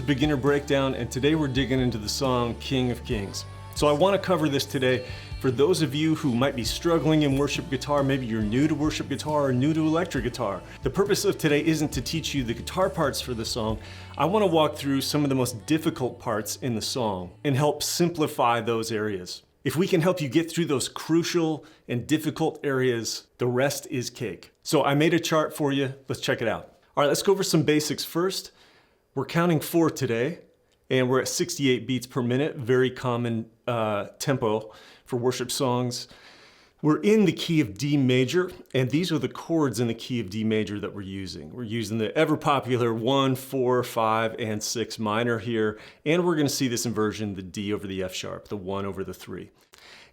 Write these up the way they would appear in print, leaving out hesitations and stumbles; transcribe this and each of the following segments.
Beginner Breakdown, and today we're digging into the song King of Kings. So I want to cover this today for those of you who might be struggling in worship guitar. Maybe you're new to worship guitar or new to electric guitar. The purpose of today isn't to teach you the guitar parts for the song. I want to walk through some of the most difficult parts in the song and help simplify those areas. If we can help you get through those crucial and difficult areas, the rest is cake. So I made a chart for you. Let's check it out. All right, let's go over some basics first. We're counting 4 today, and we're at 68 beats per minute, very common tempo for worship songs. We're in the key of D major, and these are the chords in the key of D major that we're using. We're using the ever popular 1, 4, 5, and 6 minor here, and we're gonna see this inversion, the D over the F sharp, the 1 over the 3.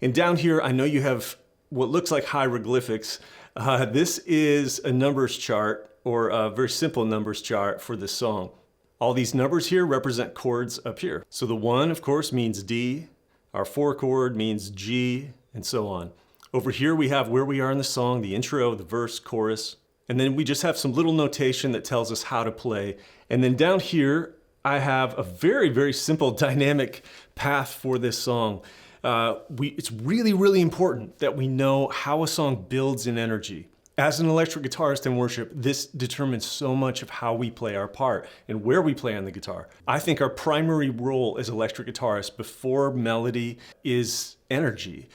And down here, I know you have what looks like hieroglyphics. This is a numbers chart, or a very simple numbers chart for this song. All these numbers here represent chords up here. So the 1, of course, means D, our 4 chord means G, and so on. Over here we have where we are in the song, the intro, the verse, chorus, and then we just have some little notation that tells us how to play. And then down here, I have a very, very simple dynamic path for this song. It's really, really important that we know how a song builds in energy. As an electric guitarist in worship, this determines so much of how we play our part and where we play on the guitar. I think our primary role as electric guitarists before melody is energy.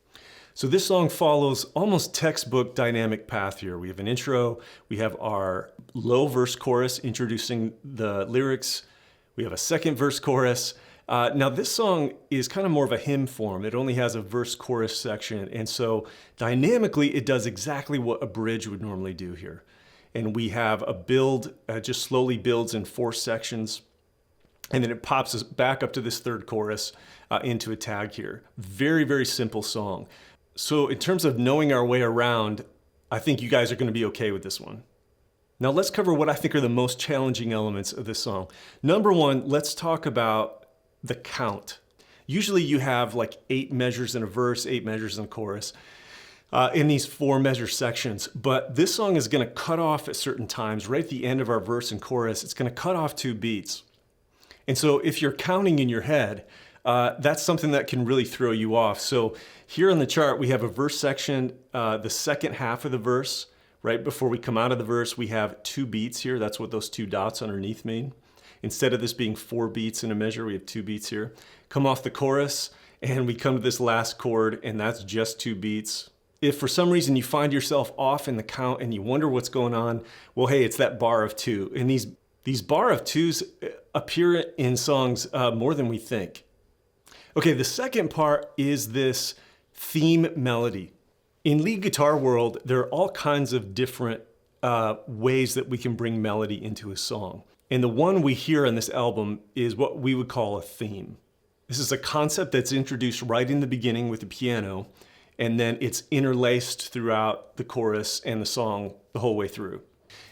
So this song follows almost textbook dynamic path here. We have an intro, we have our low verse chorus introducing the lyrics, we have a second verse chorus. Now this song is kind of more of a hymn form. It only has a verse chorus section, and so dynamically it does exactly what a bridge would normally do here. And we have a build, just slowly builds in 4 sections, and then it pops us back up to this third chorus into a tag here. Very, very simple song. So in terms of knowing our way around, I think you guys are gonna be okay with this one. Now let's cover what I think are the most challenging elements of this song. Number 1, let's talk about the count. Usually you have like 8 measures in a verse, 8 measures in a chorus, in these 4 measure sections. But this song is gonna cut off at certain times. Right at the end of our verse and chorus, it's gonna cut off 2 beats. And so if you're counting in your head, that's something that can really throw you off. So here on the chart, we have a verse section, the second half of the verse, right before we come out of the verse, we have 2 beats here. That's what those 2 dots underneath mean. Instead of this being 4 beats in a measure, we have 2 beats here. Come off the chorus, and we come to this last chord, and that's just 2 beats. If for some reason you find yourself off in the count and you wonder what's going on, well, hey, it's that bar of 2. And these bar of 2s appear in songs more than we think. Okay, the second part is this theme melody. In lead guitar world, there are all kinds of different ways that we can bring melody into a song. And the one we hear on this album is what we would call a theme. This is a concept that's introduced right in the beginning with the piano, and then it's interlaced throughout the chorus and the song the whole way through.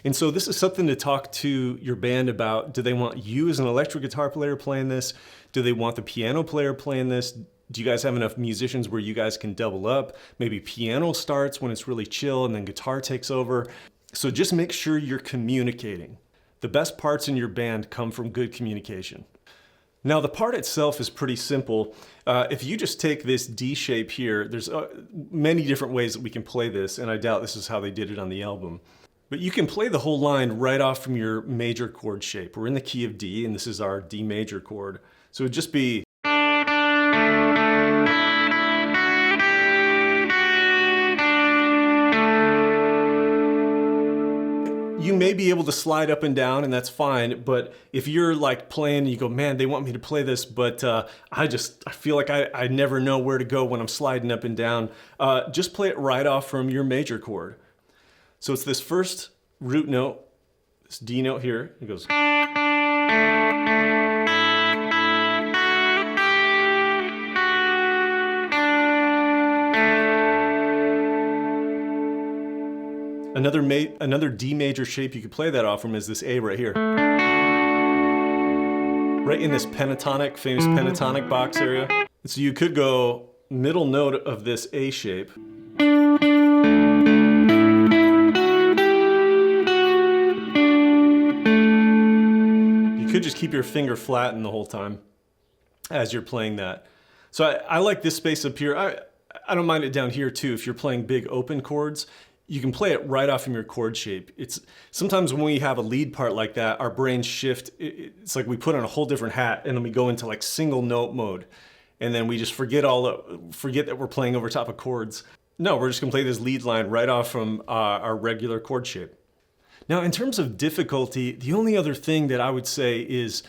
And so this is something to talk to your band about. Do they want you as an electric guitar player playing this? Do they want the piano player playing this? Do you guys have enough musicians where you guys can double up? Maybe piano starts when it's really chill and then guitar takes over. So just make sure you're communicating. The best parts in your band come from good communication. Now the part itself is pretty simple. If you just take this D shape here, there's many different ways that we can play this, and I doubt this is how they did it on the album. But you can play the whole line right off from your major chord shape. We're in the key of D, and this is our D major chord. So it'd just be you may be able to slide up and down, and that's fine, but if you're like playing and you go, man, they want me to play this, but I feel like I never know where to go when I'm sliding up and down, just play it right off from your major chord. So it's this first root note, this D note here, it goes. Another D major shape you could play that off from is this A right here. Right in this pentatonic, famous pentatonic box area. So you could go middle note of this A shape. could just keep your finger flattened the whole time as you're playing that. So I like this space up here. I don't mind it down here too. If you're playing big open chords, you can play it right off from your chord shape. It's sometimes when we have a lead part like that, our brains shift. It's like we put on a whole different hat and then we go into like single note mode. And then we just forget that we're playing over top of chords. No, we're just gonna play this lead line right off from our regular chord shape. Now, in terms of difficulty, the only other thing that I would say is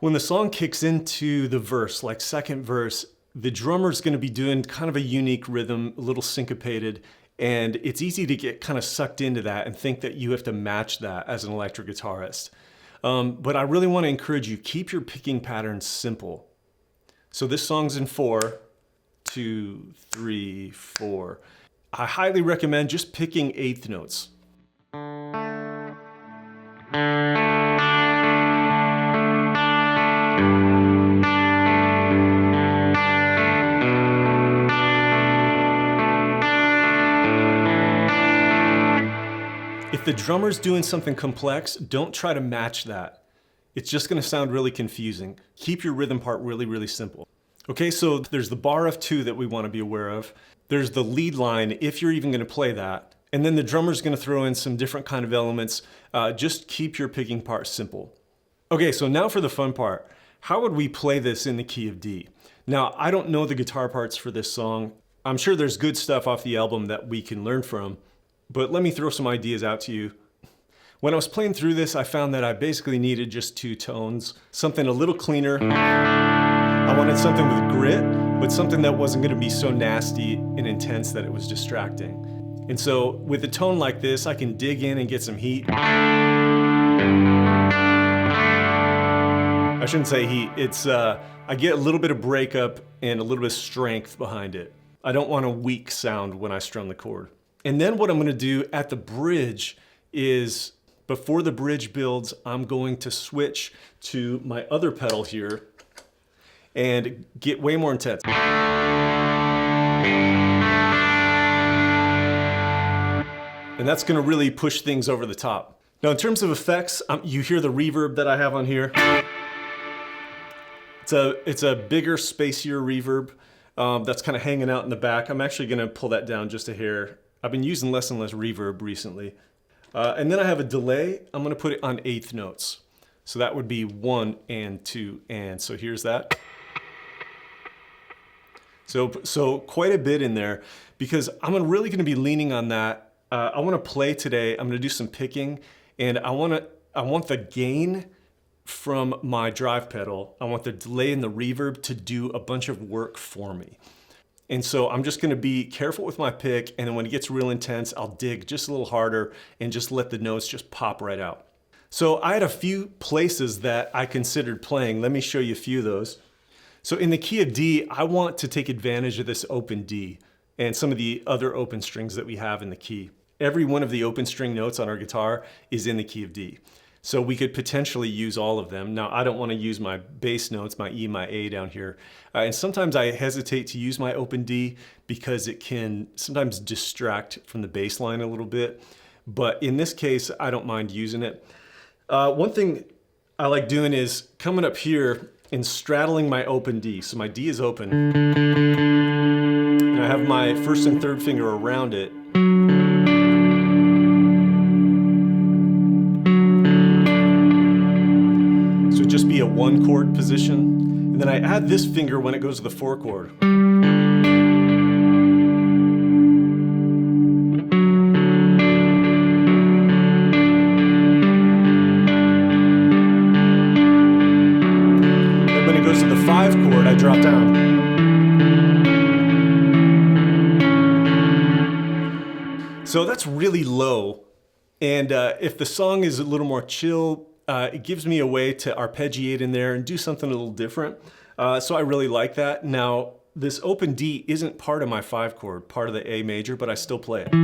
when the song kicks into the verse, like second verse, the drummer's gonna be doing kind of a unique rhythm, a little syncopated, and it's easy to get kind of sucked into that and think that you have to match that as an electric guitarist. But I really wanna encourage you, keep your picking patterns simple. So this song's in 4, 2, 3, 4. I highly recommend just picking eighth notes. If the drummer's doing something complex, don't try to match that. It's just gonna sound really confusing. Keep your rhythm part really, really simple. Okay, so there's the bar of 2 that we wanna be aware of. There's the lead line, if you're even gonna play that. And then the drummer's gonna throw in some different kind of elements. Just keep your picking part simple. Okay, so now for the fun part. How would we play this in the key of D? Now, I don't know the guitar parts for this song. I'm sure there's good stuff off the album that we can learn from. But let me throw some ideas out to you. When I was playing through this, I found that I basically needed just 2 tones, something a little cleaner. I wanted something with grit, but something that wasn't gonna be so nasty and intense that it was distracting. And so with a tone like this, I can dig in and get some heat. I shouldn't say heat, it's, I get a little bit of breakup and a little bit of strength behind it. I don't want a weak sound when I strum the chord. And then what I'm gonna do at the bridge is, before the bridge builds, I'm going to switch to my other pedal here and get way more intense. And that's gonna really push things over the top. Now in terms of effects, you hear the reverb that I have on here. It's a bigger, spacier reverb that's kind of hanging out in the back. I'm actually gonna pull that down just a hair. I've been using less and less reverb recently. And then I have a delay. I'm gonna put it on eighth notes. So that would be 1 and 2 and. So here's that. So quite a bit in there because I'm really gonna be leaning on that. I wanna play today. I'm gonna do some picking and I want the gain from my drive pedal. I want the delay and the reverb to do a bunch of work for me. And so I'm just gonna be careful with my pick, and then when it gets real intense, I'll dig just a little harder and just let the notes just pop right out. So I had a few places that I considered playing. Let me show you a few of those. So in the key of D, I want to take advantage of this open D and some of the other open strings that we have in the key. Every one of the open string notes on our guitar is in the key of D. So we could potentially use all of them. Now, I don't want to use my bass notes, my E, my A down here. And sometimes I hesitate to use my open D because it can sometimes distract from the bass line a little bit. But in this case, I don't mind using it. One thing I like doing is coming up here and straddling my open D. So my D is open. And I have my first and third finger around it. Just be a 1 chord position. And then I add this finger when it goes to the 4 chord. And when it goes to the 5 chord, I drop down. So that's really low. And if the song is a little more chill, it gives me a way to arpeggiate in there and do something a little different. So I really like that. Now, this open D isn't part of my 5 chord, part of the A major, but I still play it.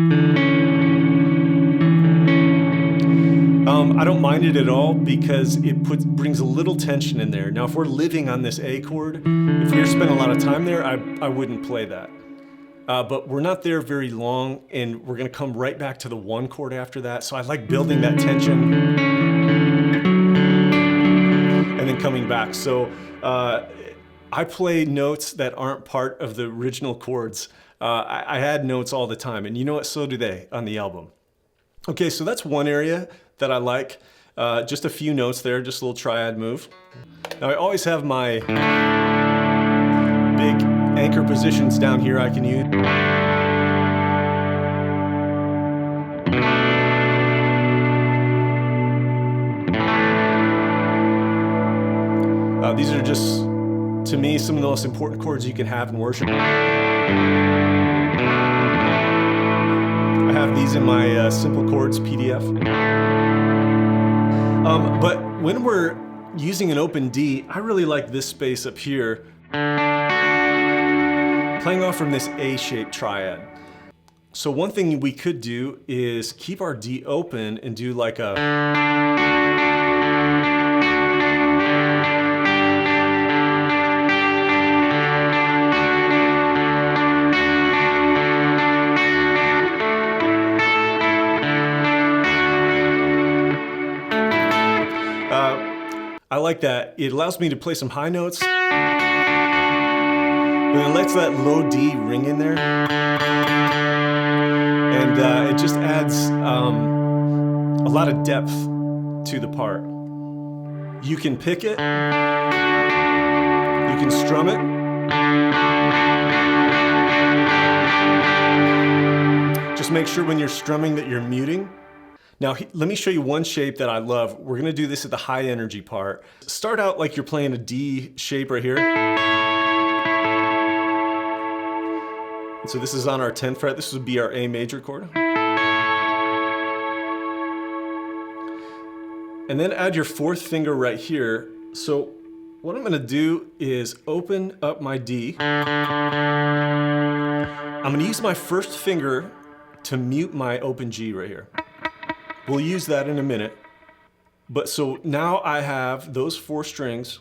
I don't mind it at all because it brings a little tension in there. Now, if we're living on this A chord, if we were spending a lot of time there, I wouldn't play that. But we're not there very long, and we're gonna come right back to the 1 chord after that. So I like building that tension. and then coming back. So I play notes that aren't part of the original chords. I had notes all the time, and you know what? So do they on the album. Okay, so that's one area that I like. Just a few notes there, just a little triad move. Now I always have my big anchor positions down here I can use. These are just, to me, some of the most important chords you can have in worship. I have these in my Simple Chords PDF. But when we're using an open D, I really like this space up here, playing off from this A-shaped triad. So one thing we could do is keep our D open and do like a... I like that. It allows me to play some high notes, but it lets that low D ring in there, and it just adds a lot of depth to the part. You can pick it, you can strum it, just make sure when you're strumming that you're muting. Now, let me show you one shape that I love. We're gonna do this at the high energy part. Start out like you're playing a D shape right here. And so this is on our 10th fret. This would be our A major chord. And then add your fourth finger right here. So what I'm gonna do is open up my D. I'm gonna use my first finger to mute my open G right here. We'll use that in a minute. But so now I have those 4 strings.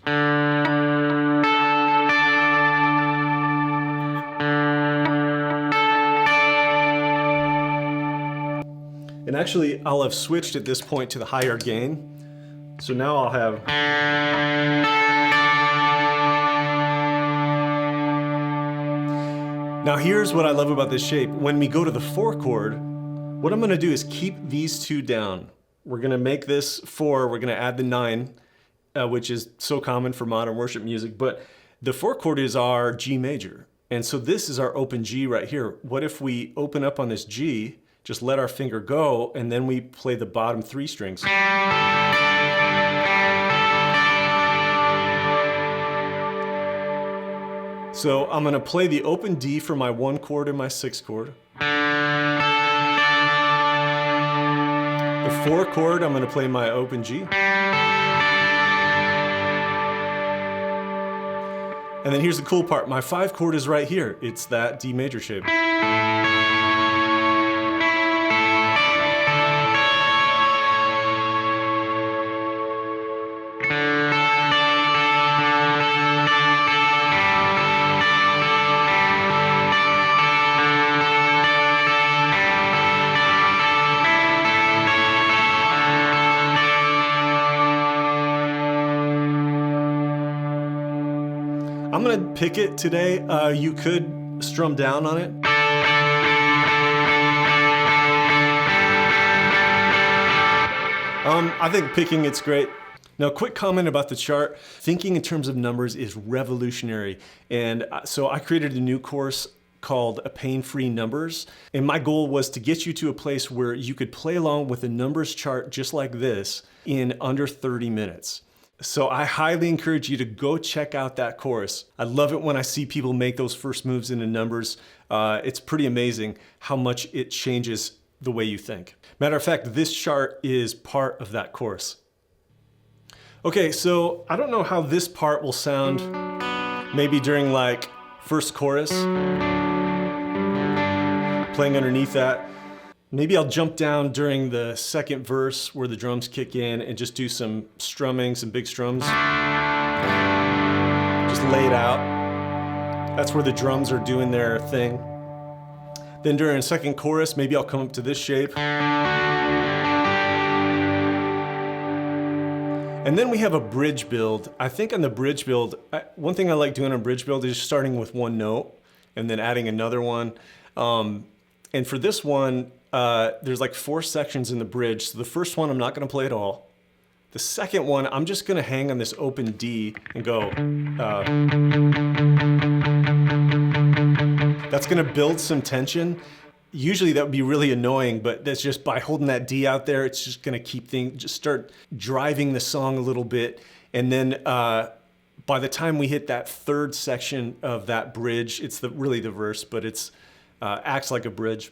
And actually, I'll have switched at this point to the higher gain. So now I'll have... Now here's what I love about this shape. When we go to the 4 chord, what I'm gonna do is keep these 2 down. We're gonna make this 4, we're gonna add the 9, which is so common for modern worship music, but the 4 chord is our G major. And so this is our open G right here. What if we open up on this G, just let our finger go, and then we play the bottom 3 strings. So I'm gonna play the open D for my 1 chord and my 6 chord. The 4 chord, I'm gonna play my open G. And then here's the cool part. My 5 chord is right here. It's that D major shape. I'm gonna pick it today. You could strum down on it. I think picking it's great. Now, quick comment about the chart. Thinking in terms of numbers is revolutionary. And so I created a new course called Pain-Free Numbers. And my goal was to get you to a place where you could play along with a numbers chart just like this in under 30 minutes. So I highly encourage you to go check out that course. I love it when I see people make those first moves into numbers. It's pretty amazing how much it changes the way you think. Matter of fact, this chart is part of that course. Okay, so I don't know how this part will sound maybe during like first chorus, playing underneath that. Maybe I'll jump down during the second verse where the drums kick in and just do some strumming, some big strums. Just lay it out. That's where the drums are doing their thing. Then during the second chorus, maybe I'll come up to this shape. And then we have a bridge build. I think on the bridge build, one thing I like doing on bridge build is starting with one note and then adding another one. And for this one, there's like 4 sections in the bridge. So the first one, I'm not gonna play at all. The second one, I'm just gonna hang on this open D and go. That's gonna build some tension. Usually that would be really annoying, but that's just by holding that D out there, it's just gonna keep things, just start driving the song a little bit. And then by the time we hit that 3rd section of that bridge, it's really the verse, but it's acts like a bridge.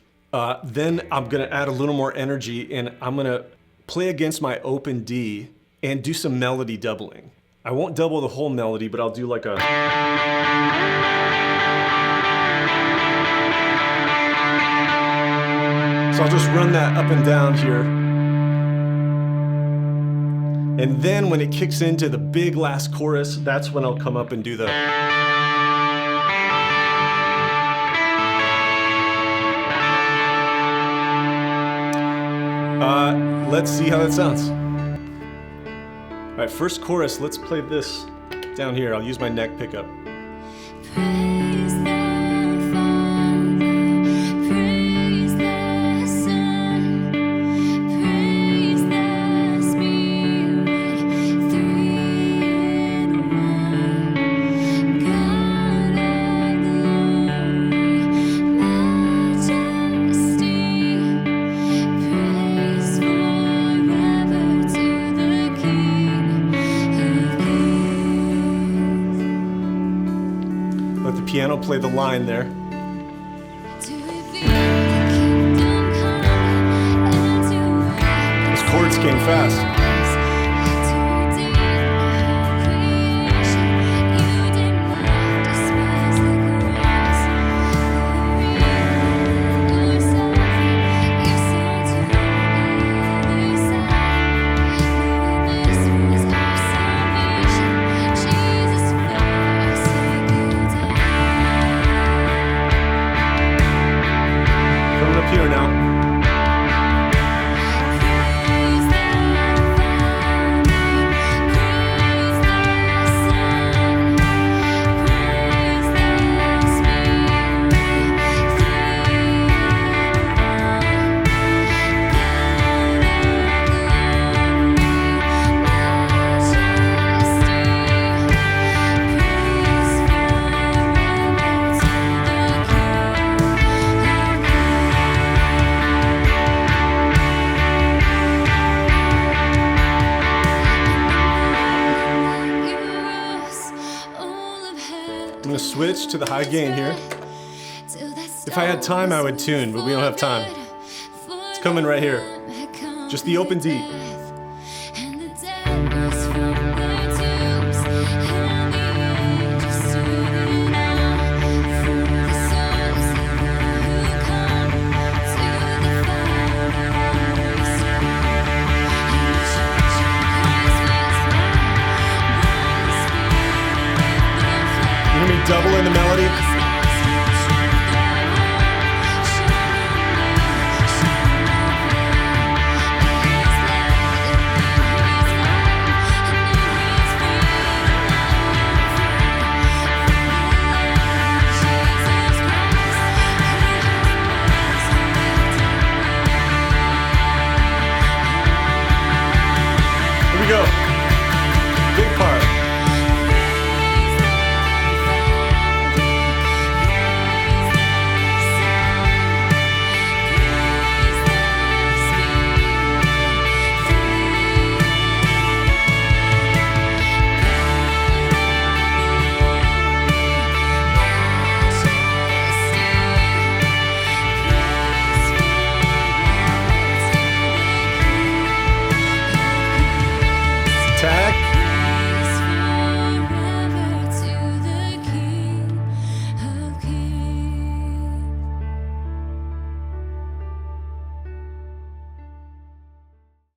Then I'm gonna add a little more energy and I'm gonna play against my open D and do some melody doubling. I won't double the whole melody, but I'll do like a... So I'll just run that up and down here. And then when it kicks into the big last chorus, that's when I'll come up and do the... Let's see how that sounds. All right, first chorus, let's play this down here. I'll use my neck pickup. Praise the Father, praise the Son, praise the Spirit, 3 in 1. God of glory, majesty, praise forever to the King of Kings. Let the piano play the line there. Those chords came fast. Coming up here now. I'm gonna switch to the high gain here. If I had time, I would tune, but we don't have time. It's coming right here. Just the open D.